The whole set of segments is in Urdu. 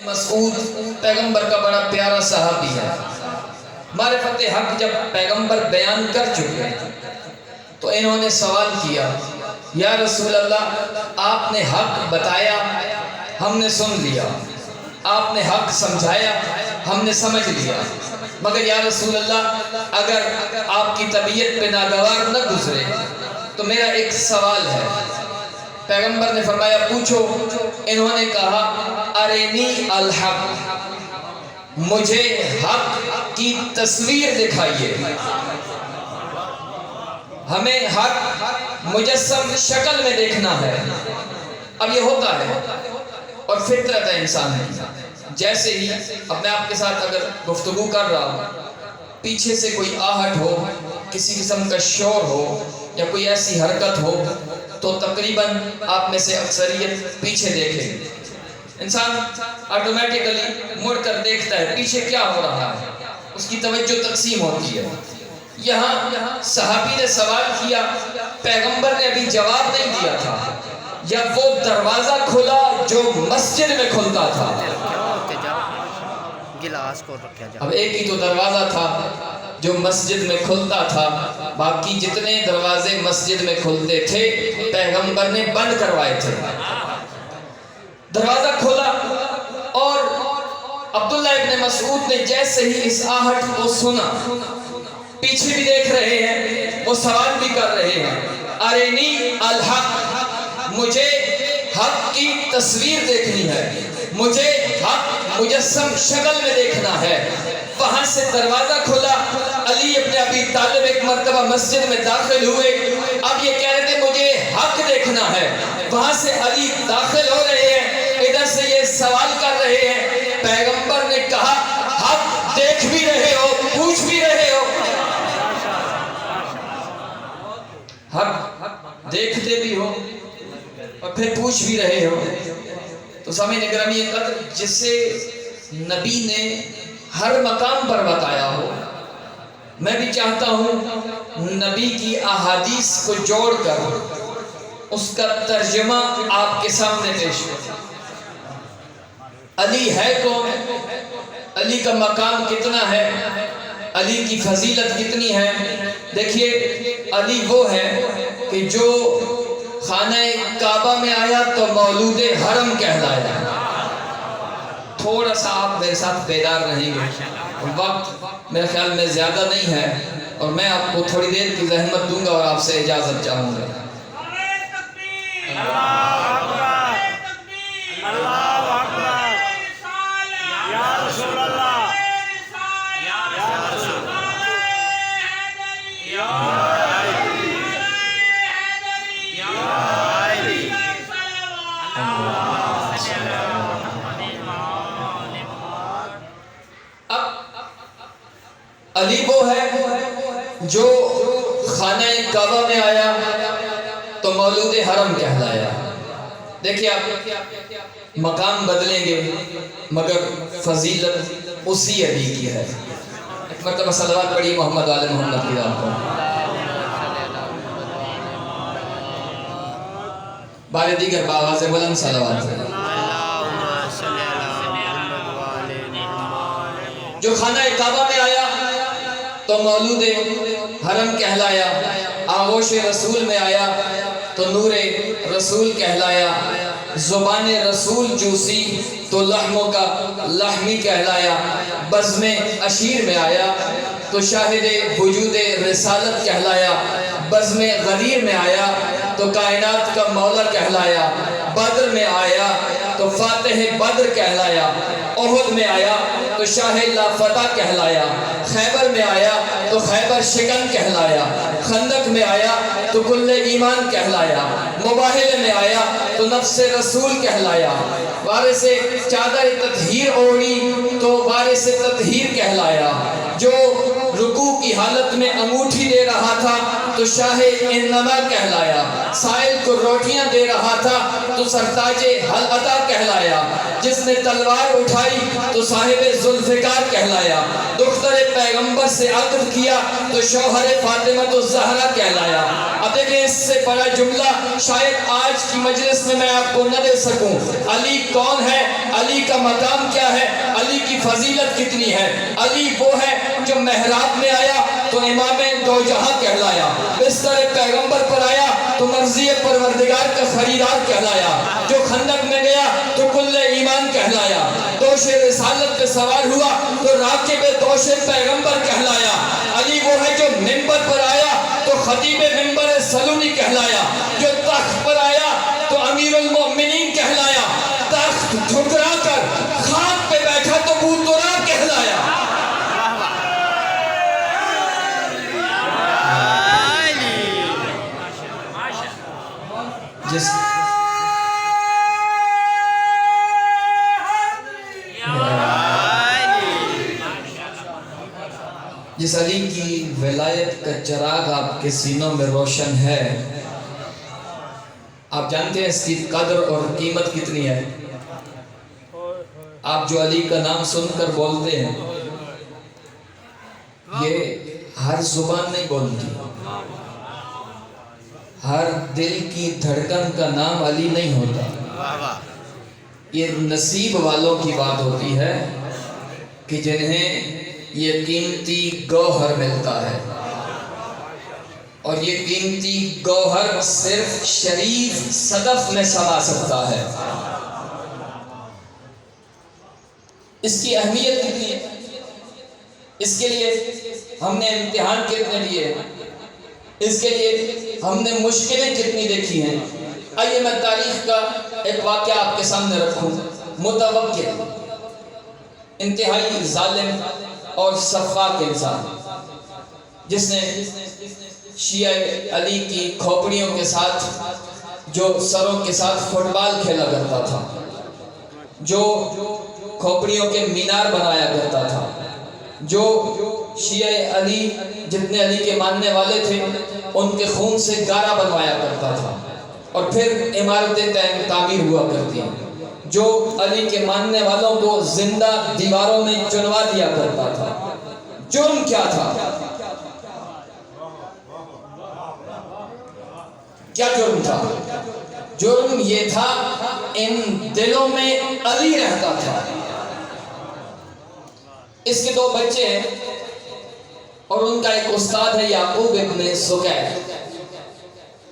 مسعود پیغمبر کا بڑا پیارا صحابی ہے۔ معرفت حق جب پیغمبر بیان کر چکے تو انہوں نے سوال کیا، یا رسول اللہ آپ نے حق بتایا، ہم نے سن لیا، آپ نے حق سمجھایا، ہم نے سمجھ لیا، مگر یا رسول اللہ اگر آپ کی طبیعت پہ ناگوار نہ گزرے تو میرا ایک سوال ہے۔ پیغمبر نے فرمایا پوچھو۔ انہوں نے کہا ارینی الحق، مجھے حق کی تصویر دکھائیے، ہمیں حق مجسم شکل میں دیکھنا ہے۔ اب یہ ہوتا ہے اور فطرت ہے انسان ہے، جیسے ہی اپنے آپ کے ساتھ اگر گفتگو کر رہا ہوں، پیچھے سے کوئی آہٹ ہو، کسی قسم کا شور ہو یا کوئی ایسی حرکت ہو تو تقریباً آپ میں سے اکثریت پیچھے دیکھے۔ انسان آٹومیٹکلی مڑ کر دیکھتا ہے پیچھے کیا ہو رہا ہے، اس کی توجہ تقسیم ہوتی ہے۔ یہاں صحابی نے سوال کیا، پیغمبر نے ابھی جواب نہیں دیا تھا، یا وہ دروازہ کھلا جو مسجد میں کھلتا تھا۔ اب ایک ہی تو دروازہ تھا جو مسجد میں کھلتا تھا، باقی جتنے دروازے مسجد میں کھلتے تھے پیغمبر نے بند کروائے تھے۔ دروازہ کھلا اور عبداللہ ابن مسعود نے جیسے ہی اس آہٹ کو سنا، پیچھے بھی دیکھ رہے ہیں، وہ سوال بھی کر رہے ہیں، ارینی الحق، مجھے حق کی تصویر دیکھنی ہے، مجھے حق مجسم شکل میں دیکھنا ہے۔ وہاں سے دروازہ کھلا، علی ابن ابی طالب ایک مرتبہ مسجد میں داخل ہوئے، اب یہ کہہ رہے تھے مجھے حق دیکھنا ہے۔ وہاں سے علی داخل ہو رہے ہیں، ادھر سے یہ سوال کر رہے ہیں۔ پیغمبر نے کہا حق دیکھ بھی رہے ہو، پوچھ بھی رہے ہو، حق دیکھتے بھی ہو اور پھر پوچھ بھی رہے ہو۔ تو سامعین گرامی قدر، جسے نبی نے ہر مقام پر بتایا ہو، میں بھی چاہتا ہوں نبی کی احادیث کو جوڑ کر اس کا ترجمہ آپ کے سامنے پیش کروں۔ علی ہے کون؟ علی کا مقام کتنا ہے؟ علی کی فضیلت کتنی ہے؟ دیکھیے، علی وہ ہے کہ جو خانہ کعبہ میں آیا تو مولود حرم کہلایا۔ تھوڑا سا آپ میرے ساتھ بیدار رہیں گے، وقت میرے خیال میں زیادہ نہیں ہے اور میں آپ کو تھوڑی دیر کی زحمت دوں گا اور آپ سے اجازت چاہوں گا۔ علی وہ ہے جو خانہ کعبہ میں آیا تو مولود حرم کہلایا۔ دیکھیں آپ مقام بدلیں گے مگر فضیلت اسی علی کی ہے۔ ایک مرتبہ صلوات پڑھی محمد آل محمد کی رات کو۔ بار دیگر باواز بلند صلوات ہے۔ جو خانہ کعبہ میں آیا تو مولود حرم کہلایا، آغوش رسول میں آیا تو نور رسول کہلایا، زبان رسول جوسی تو لحموں کا لحمی کہلایا، بزم عشیر میں آیا تو شاہد وجود رسالت کہلایا، بزم غدیر میں آیا تو کائنات کا مولا کہلایا، بدر میں آیا تو فاتح بدر کہلایا، احد میں آیا تو شاہ لافتہ کہلایا، خیبر میں آیا تو خیبر شکن کہلایا، خندق میں آیا تو کل ایمان کہلایا، مباہل میں آیا تو نفس رسول کہلایا، وارث چادر تطہیر اوڑی تو وارث تطہیر کہلایا، جو رکوع کی حالت میں انگوٹھی دے رہا تھا تو شاہ انما کہلایا، سائل کو روٹیاں دے رہا تھا تو سرتاج حلعطا کہلایا، جس نے تلوار اٹھائی تو صاحب ذوالفقار کہلایا، دختر پیغمبر سے عقد کیا تو شوہر فاطمہ الزہرا کہلایا۔ اب دیکھیں اس سے بڑا جملہ شاید آج کی مجلس میں آپ کو نہ دے سکوں۔ علی کون ہے؟ علی کا مقام کیا فضیلت کتنی ہے۔ علی وہ ہے جو محراب میں آیا تو امام دو جہاں کہلایا، بستر پیغمبر پر آیا تو مرضی پروردگار کا خریدار کہلایا، جو خندق میں گیا تو کل ایمان کہلایا، دوش رسالت پہ سوار ہوا تو راکب دوش پیغمبر کہلایا۔ علی وہ ہے جو منبر پر آیا تو خطیب منبر سلونی کہلایا، جو تخت پر آیا تو امیر المؤمنین کہلایا، تخت ٹھکرا کر خاک پہ بیٹھا تو ابو تراب کہلایا۔ جس علی کی ولایت کا چراغ آپ کے سینوں میں روشن ہے، آپ جانتے ہیں اس کی قدر اور قیمت کتنی ہے۔ آپ جو علی کا نام سن کر بولتے ہیں، یہ ہر زبان نہیں بولتی، ہر دل کی دھڑکن کا نام علی نہیں ہوتا، یہ نصیب والوں کی بات ہوتی ہے کہ جنہیں یہ قیمتی گوہر ملتا ہے، اور یہ قیمتی گوہر صرف شریف صدف میں سما سکتا ہے۔ اس کی اہمیت کتنی ہے، اس کے لیے ہم نے امتحان کتنے لیے، اس کے لیے ہم نے مشکلیں کتنی دیکھی ہیں۔ آئیے میں تاریخ کا ایک واقعہ آپ کے سامنے رکھوں۔ متوکل انتہائی ظالم اور سفاک انسان، جس نے شیعہ علی کی کھوپڑیوں کے ساتھ، جو سروں کے ساتھ فٹ بال کھیلا کرتا تھا، جو کھوپڑیوں کے مینار بنایا کرتا تھا، جو شیعہ علی جتنے علی کے ماننے والے تھے ان کے خون سے گارا بنوایا کرتا تھا اور پھر عمارتیں تعمیر ہوا کرتی ہیں، جو علی کے ماننے والوں کو زندہ دیواروں میں چنوا دیا کرتا تھا۔ جرم کیا تھا؟ کیا جرم تھا؟ جرم یہ تھا ان دلوں میں علی رہتا تھا۔ اس کے دو بچے ہیں اور ان کا ایک استاد ہے یعقوب ابن سکیت۔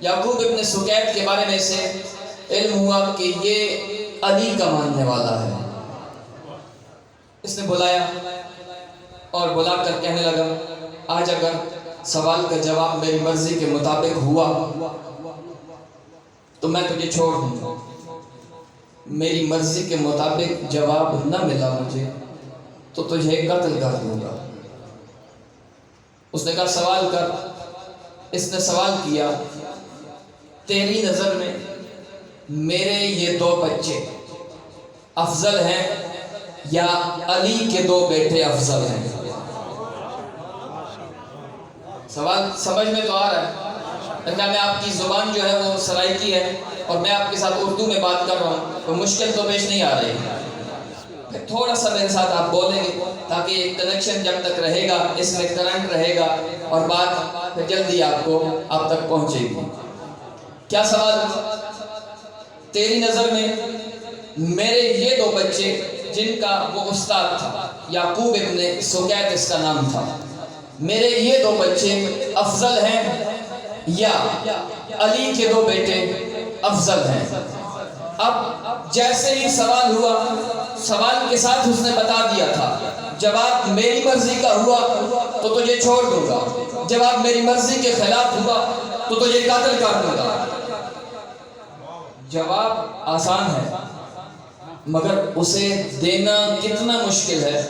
یعقوب ابن سکیت کے بارے میں سے علم ہوا کہ یہ علی کا ماننے والا ہے۔ اس نے بلایا اور بلا کر کہنے لگا، آج اگر سوال کا جواب میری مرضی کے مطابق ہوا تو میں تجھے چھوڑ دوں گا، میری مرضی کے مطابق جواب نہ ملا مجھے تو تجھے قتل کر دوں گا۔ اس نے کہا سوال کر۔ اس نے سوال کیا، تیری نظر میں میرے یہ دو بچے افضل ہیں یا علی کے دو بیٹے افضل ہیں؟ سوال سمجھ میں تو آ رہا ہے، لیکن میں آپ کی زبان جو ہے وہ سرائکی ہے اور میں آپ کے ساتھ اردو میں بات کر رہا ہوں تو مشکل تو پیش نہیں آ رہی۔ پھر تھوڑا سا میرے ساتھ آپ بولیں گے تاکہ ایک کنیکشن جب تک رہے گا اس میں کرنٹ رہے گا اور بات پھر جلدی آپ تک پہنچے گی۔ کیا سوال؟ تیری نظر میں میرے یہ دو بچے جن کا وہ استاد تھا، یعقوب ابن سکیت اس کا نام تھا، میرے یہ دو بچے افضل ہیں یا علی کے دو بیٹے افضل ہیں؟ اب جیسے ہی سوال ہوا، سوال کے ساتھ اس نے بتا دیا تھا، جواب میری مرضی کا ہوا تو تجھے چھوڑ دوں گا، جواب میری مرضی کے خلاف ہوا تو تجھے قتل کر دوں گا۔ جواب آسان ہے مگر اسے دینا کتنا مشکل ہے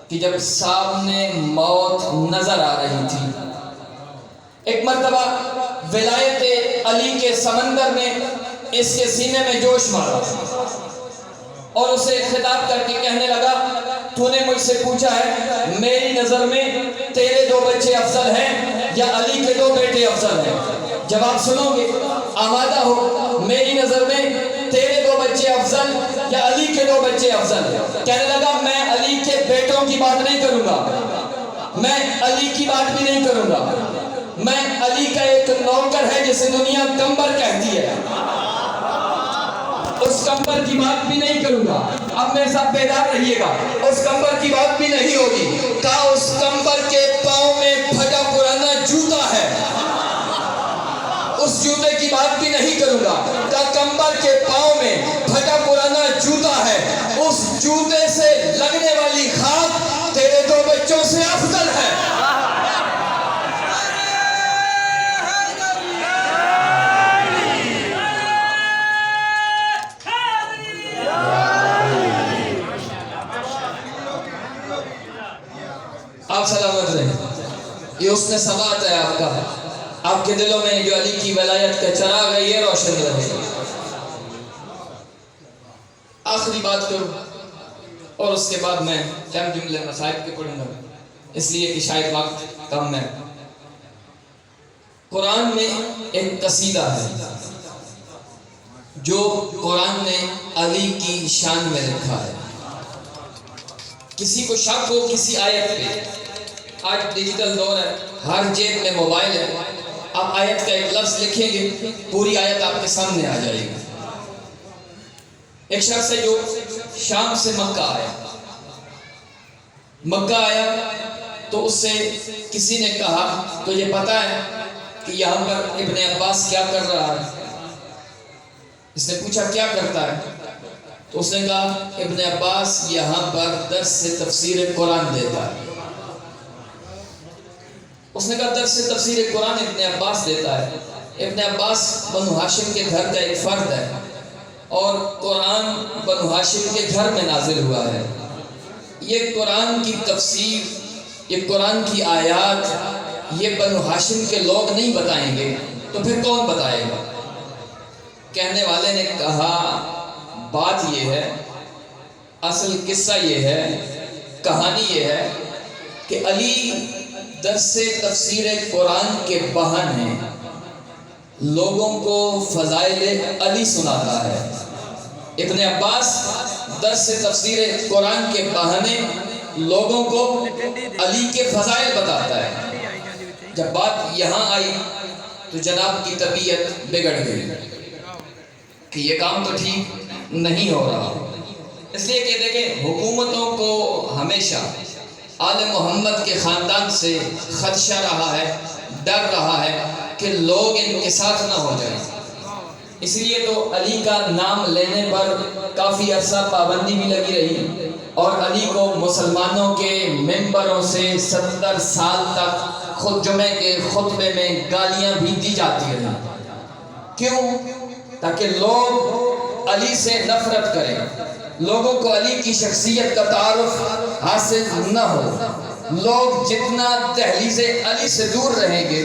کہ جب سامنے موت نظر آ رہی تھی۔ ایک مرتبہ ولایت علی کے سمندر میں اس کے سینے میں جوش مارا اور اسے خطاب کر کے کہنے لگا، تو نے مجھ سے پوچھا ہے میری نظر میں تیرے دو بچے افضل ہیں یا علی کے دو بیٹے افضل ہیں؟ جواب سنو گے؟ آمادہ ہو، میری نظر میں تیرے دو بچے افضل یا علی کے دو بچے افضل ہیں؟ کہنے لگا میں علی کے بیٹوں کی بات نہیں کروں گا، میں علی کی بات بھی نہیں کروں گا، میں علی کا ایک نوکر ہے جسے دنیا کمبر کہتی ہے، اس کمبل کی بات بھی نہیں کروں گا. اب میرے ساتھ بیدار رہیے گا. اس کمبل کی بات بھی نہیں ہوگی. کہا اس کمبل کے پاؤں میں پھٹا پرانا جوتا ہے, اس جوتے کی بات بھی نہیں کروں گا. کہا کمبل کے پاؤں میں پھٹا پرانا جوتا ہے, اس جوتے سے لگنے والی خاک تیرے 2 بچوں سے افضل ہے. آپ سلامت رہیں. یہ اس نے سماعت ہے آپ کا. آپ کے دلوں میں جو علی کی ولایت کا چراغ ہے یہ روشن رہے. آخری بات کروں اور اس کے بعد میں چند جملے مصائب کے پڑھوں گا, اس لیے کہ شاید وقت کم ہے. قرآن میں ایک قصیدہ ہے جو قرآن نے علی کی شان میں لکھا ہے. کسی کو شک ہو کسی آیت پہ, آج ڈیجیٹل دور ہے, ہر جیب میں موبائل ہے, آپ آیت کا ایک لفظ لکھیں گے پوری آیت آپ کے سامنے آ جائے گی. ایک شخص ہے جو شام سے مکہ آیا. مکہ آیا تو اس سے کسی نے کہا تو یہ پتا ہے کہ یہاں پر ابن عباس کیا کر رہا ہے؟ اس نے پوچھا کیا کرتا ہے؟ تو اس نے کہا ابن عباس یہاں پر درس سے تفسیر قرآن دیتا ہے. اس نے کہا درس سے تفسیر قرآن ابن عباس دیتا ہے. ابن عباس بنو ہاشم کے گھر کا ایک فرد ہے اور قرآن بنو ہاشم کے گھر میں نازل ہوا ہے. یہ قرآن کی تفسیر, یہ قرآن کی آیات یہ بنو ہاشم کے لوگ نہیں بتائیں گے تو پھر کون بتائے گا؟ کہنے والے نے کہا بات یہ ہے, اصل قصہ یہ ہے, کہانی یہ ہے کہ علی درس تفسیر قرآن کے بہانے لوگوں کو فضائل علی سناتا ہے. ابن عباس درس تفسیر قرآن کے بہانے لوگوں کو علی کے فضائل بتاتا ہے. جب بات یہاں آئی تو جناب کی طبیعت بگڑ گئی کہ یہ کام تو ٹھیک نہیں ہو رہا. اس لیے کہ دیکھیں حکومتوں کو ہمیشہ آل محمد کے خاندان سے خدشہ رہا ہے, ڈر رہا ہے کہ لوگ ان کے ساتھ نہ ہو جائیں. اس لیے تو علی کا نام لینے پر کافی عرصہ پابندی بھی لگی رہی اور علی کو مسلمانوں کے ممبروں سے 70 سال تک خود جمعے کے خطبے میں گالیاں بھی دی جاتی رہی. کیوں؟ تاکہ لوگ علی سے نفرت کریں, لوگوں کو علی کی شخصیت کا تعارف حاصل نہ ہو. لوگ جتنا دہلیز علی سے دور رہیں گے